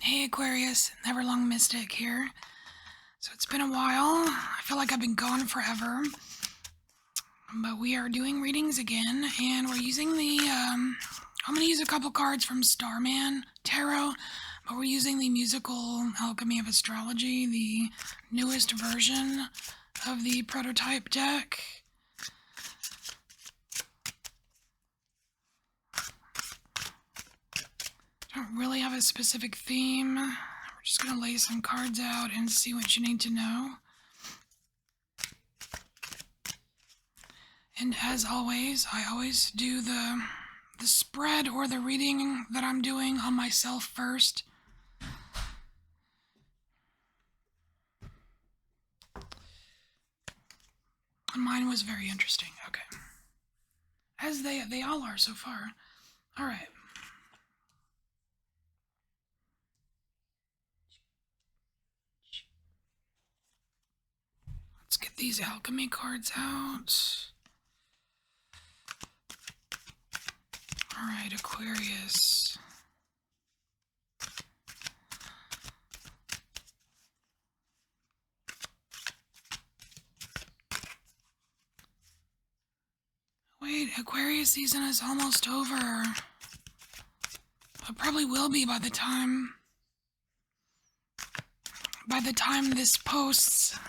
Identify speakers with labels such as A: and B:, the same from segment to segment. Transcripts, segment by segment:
A: Hey Aquarius, EverlongMystic here. So it's been a while. I feel like I've been gone forever. But we are doing readings again, and we're using I'm going to use a couple cards from Starman Tarot, but we're using the musical Alchemy of Astrology, the newest version of the prototype deck. Don't really have a specific theme. We're just going to lay some cards out and see what you need to know. And as always, I always do the spread or the reading that I'm doing on myself first. And mine was very interesting. Okay. As they all are so far. All right. Let's get these alchemy cards out. All right, Aquarius. Wait, Aquarius season is almost over. It probably will be by the time this posts.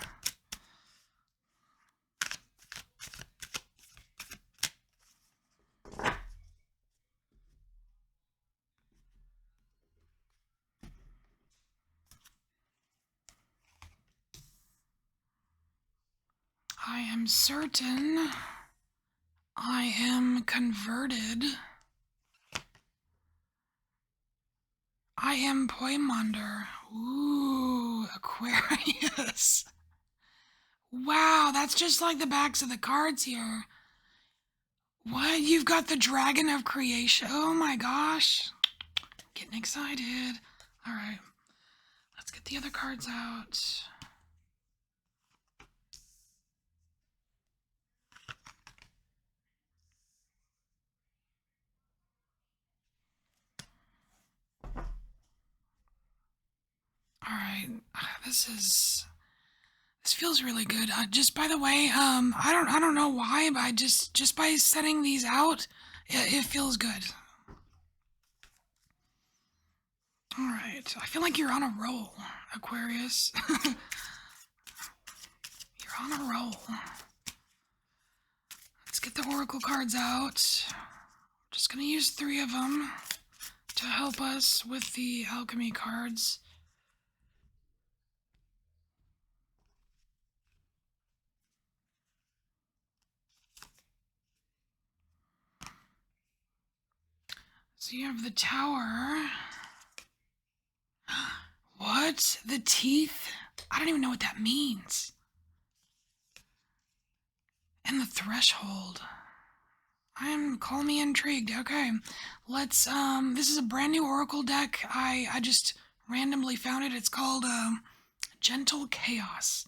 A: I am certain I am converted. I am Poimonder. Ooh, Aquarius. Wow, that's just like the backs of the cards here. What? You've got the Dragon of Creation. Oh my gosh. Getting excited. All right. Let's get the other cards out. All right. This feels really good. Just by the way, I don't know why, but just by setting these out, it feels good. All right. I feel like you're on a roll, Aquarius. You're on a roll. Let's get the oracle cards out. Just gonna use 3 of them to help us with the alchemy cards. So you have the Tower. What? The teeth? I don't even know what that means. And the Threshold. Call me intrigued. Okay, let's, this is a brand new oracle deck. I just randomly found it. It's called, Gentle Chaos.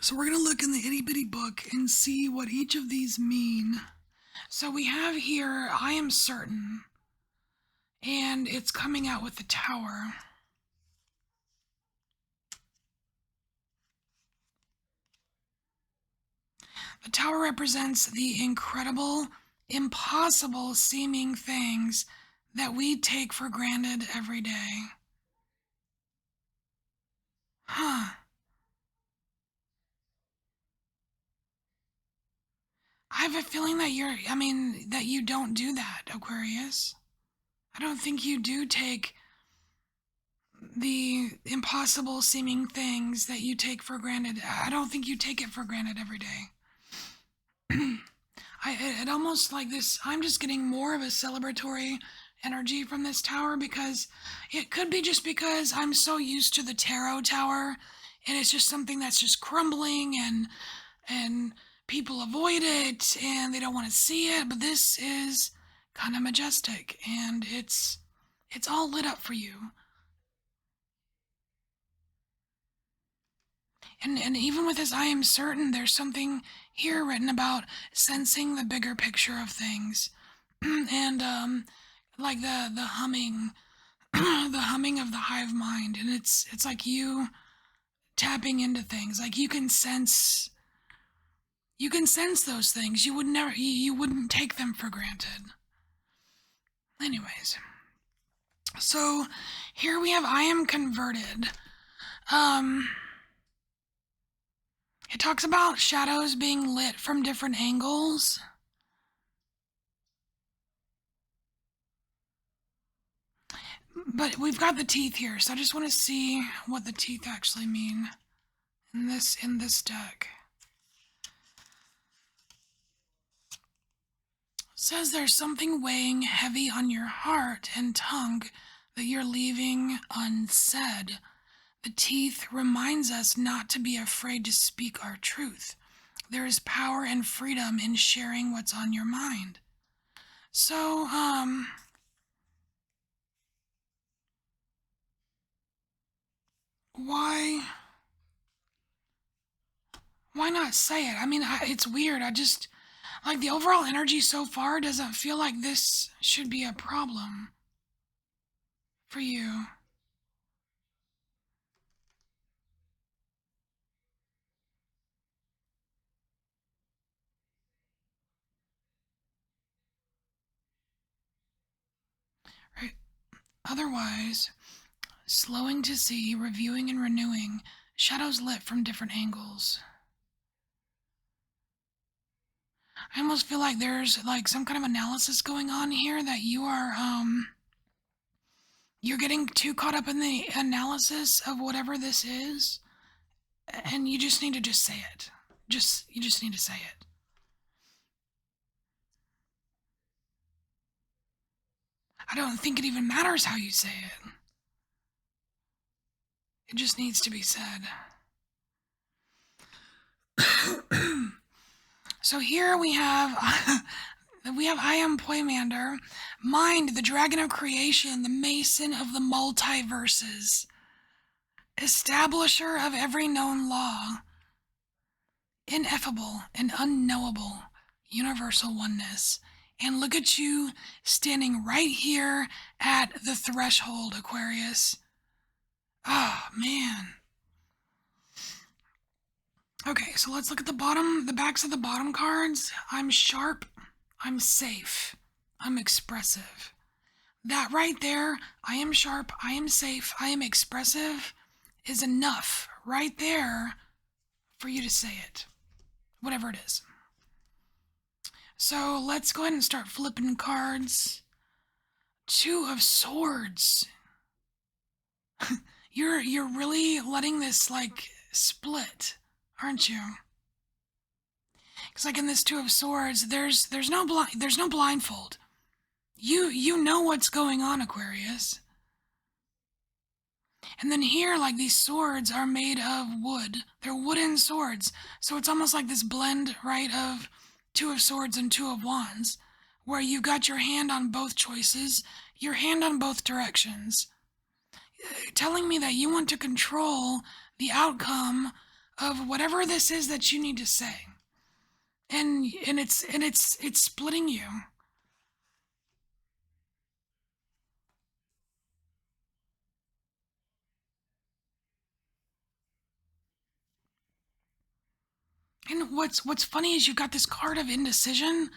A: So we're gonna look in the itty bitty book and see what each of these mean. So we have here, I am certain, and it's coming out with the Tower. The Tower represents the incredible, impossible seeming things that we take for granted every day. Huh. I have a feeling that that you don't do that, Aquarius. I don't think you do take the impossible seeming things that you take for granted. I don't think you take it for granted every day. It almost like this, I'm just getting more of a celebratory energy from this tower, because it could be just because I'm so used to the tarot tower and it's just something that's just crumbling and people avoid it and they don't want to see it, but this is kind of majestic and it's all lit up for you. And even with this, I am certain there's something here written about sensing the bigger picture of things. And like the humming, the humming of the hive mind, and it's like you tapping into things. Like you can sense those things. You would never, you wouldn't take them for granted. Anyways, so here we have I am converted. It talks about shadows being lit from different angles. But we've got the teeth here, so I just want to see what the teeth actually mean in this deck. It says there's something weighing heavy on your heart and tongue that you're leaving unsaid. The teeth reminds us not to be afraid to speak our truth. There is power and freedom in sharing what's on your mind. So, why not say it? I mean, it's weird. I just, like, the overall energy so far doesn't feel like this should be a problem for you. Right? Otherwise, slowing to see, reviewing and renewing, shadows lit from different angles. I almost feel like there's like some kind of analysis going on here that you are you're getting too caught up in the analysis of whatever this is, and you just need to just say it. You just need to say it. I don't think it even matters how you say it. It just needs to be said. So here we have I am Poimander, Mind, the dragon of creation, the mason of the multiverses, establisher of every known law, ineffable and unknowable, universal oneness. And look at you standing right here at the threshold, Aquarius. Oh, man. Okay, so let's look at the backs of the bottom cards. I'm sharp, I'm safe, I'm expressive. That right there, I am sharp, I am safe, I am expressive, is enough right there for you to say it. Whatever it is. So let's go ahead and start flipping cards. Two of Swords. You're really letting this like split, aren't you? Because like in this Two of Swords, there's no blindfold. You know what's going on, Aquarius. And then here, like these swords are made of wood. They're wooden swords. So it's almost like this blend, right, of Two of Swords and Two of Wands, where you've got your hand on both choices, your hand on both directions, telling me that you want to control the outcome of whatever this is that you need to say. And it's splitting you. And what's funny is you've got this card of indecision,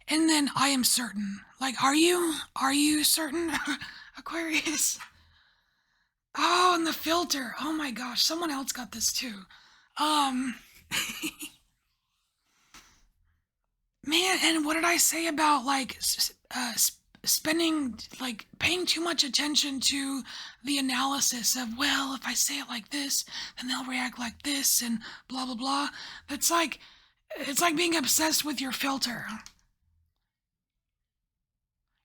A: and then I am certain. Like, are you certain, Aquarius? Oh, and the filter. Oh my gosh, someone else got this too. Man, and what did I say about like spending, like paying too much attention to the analysis of, well, if I say it like this, then they'll react like this, and blah blah blah. That's like, it's like being obsessed with your filter.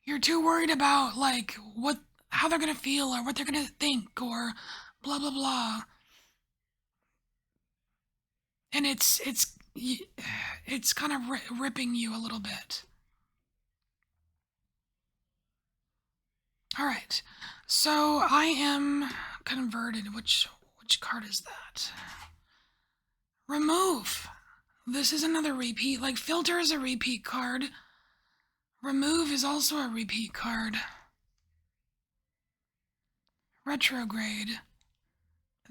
A: You're too worried about like how they're gonna feel or what they're gonna think or blah blah blah. And it's kind of ripping you a little bit. All right, so I am converted. Which card is that? Remove. This is another repeat. Like filter is a repeat card. Remove is also a repeat card. retrograde.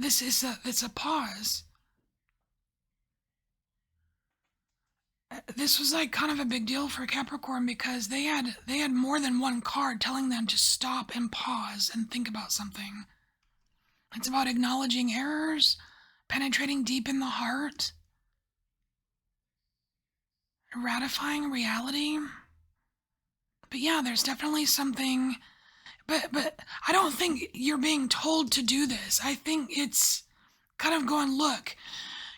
A: It's a pause. This was like kind of a big deal for Capricorn because they had more than one card telling them to stop and pause and think about something. It's about acknowledging errors, penetrating deep in the heart, ratifying reality. But yeah, there's definitely something, but I don't think you're being told to do this. I think it's kind of going, look,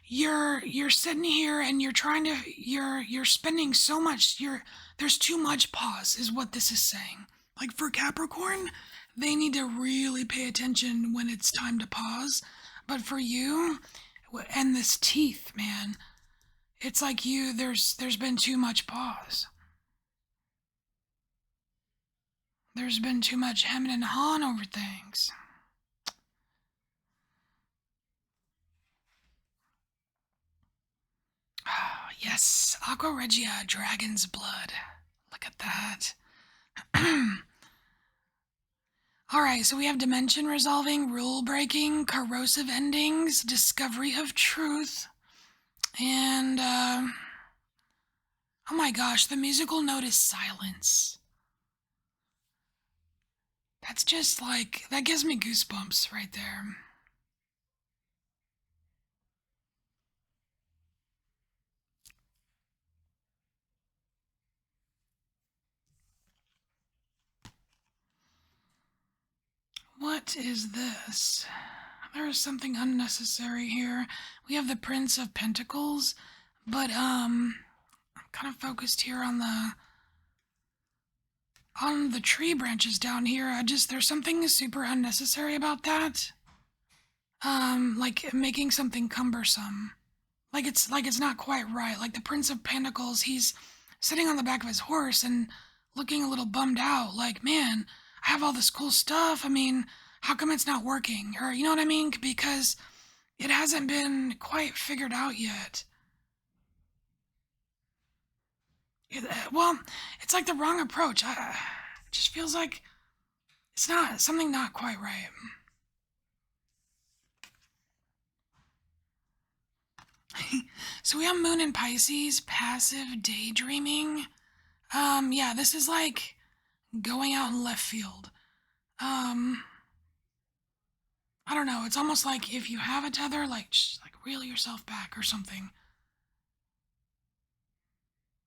A: you're sitting here and you're trying to you're spending so much, there's too much pause is what this is saying. Like for Capricorn, they need to really pay attention when it's time to pause. But for you and this teeth, man, it's like there's been too much pause. There's been too much hemming and hawing over things. Oh, yes, Aqua Regia, Dragon's Blood. Look at that. Alright, so we have dimension resolving, rule breaking, corrosive endings, discovery of truth, and, oh my gosh, the musical note is silence. That's just like, that gives me goosebumps right there. What is this? There is something unnecessary here. We have the Prince of Pentacles, but I'm kind of focused here on the tree branches down here. There's something super unnecessary about that. Like making something cumbersome. Like it's not quite right. Like the Prince of Pentacles, he's sitting on the back of his horse and looking a little bummed out. Like, man, I have all this cool stuff. I mean, how come it's not working? Or, you know what I mean? Because it hasn't been quite figured out yet. Well, it's like the wrong approach. It just feels like it's something not quite right. So we have Moon in Pisces, passive daydreaming. Yeah, this is like going out in left field. I don't know. It's almost like if you have a tether, like just like reel yourself back or something.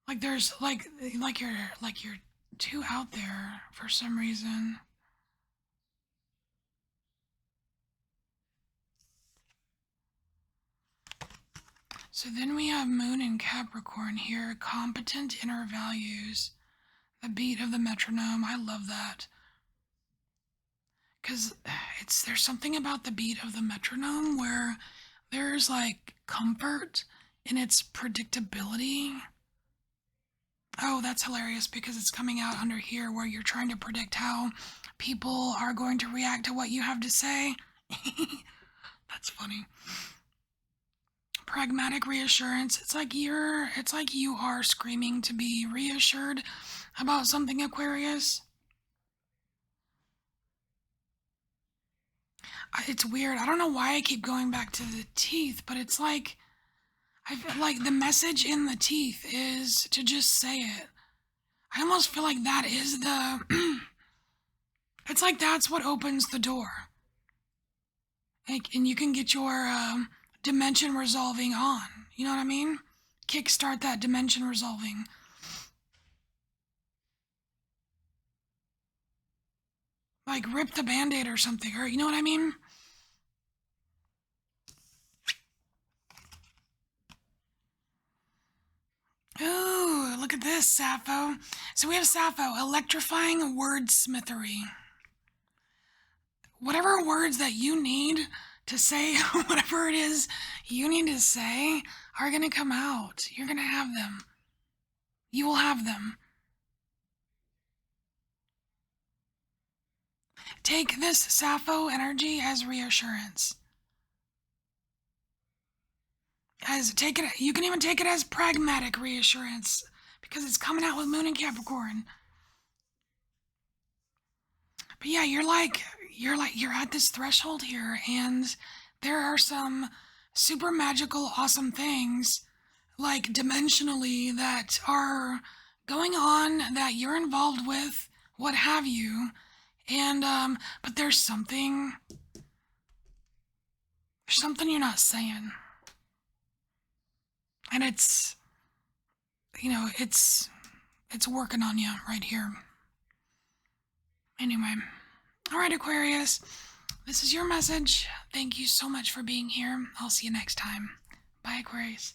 A: Like there's like you're too out there for some reason. So then we have Moon in Capricorn here, competent inner values, the beat of the metronome. I love that. Because there's something about the beat of the metronome where there's like comfort in its predictability. Oh, that's hilarious because it's coming out under here where you're trying to predict how people are going to react to what you have to say. That's funny. Pragmatic reassurance. It's like you are screaming to be reassured about something, Aquarius. It's weird. I don't know why I keep going back to the teeth, but it's like I feel like the message in the teeth is to just say it. I almost feel like that is the it's like that's what opens the door. Like, and you can get your dimension resolving on. You know what I mean? Kickstart that dimension resolving. Like rip the band-aid or something, or you know what I mean? Ooh, look at this, Sappho. So we have Sappho, electrifying wordsmithery. Whatever words that you need to say, whatever it is you need to say, are going to come out. You're going to have them. You will have them. Take this Sappho energy as reassurance. You can even take it as pragmatic reassurance because it's coming out with Moon in Capricorn. But yeah, you're like, you're at this threshold here, and there are some super magical, awesome things, like dimensionally, that are going on that you're involved with, what have you. And but there's something you're not saying. And it's it's working on you right here. Anyway, all right, Aquarius, this is your message. Thank you so much for being here. I'll see you next time. Bye, Aquarius.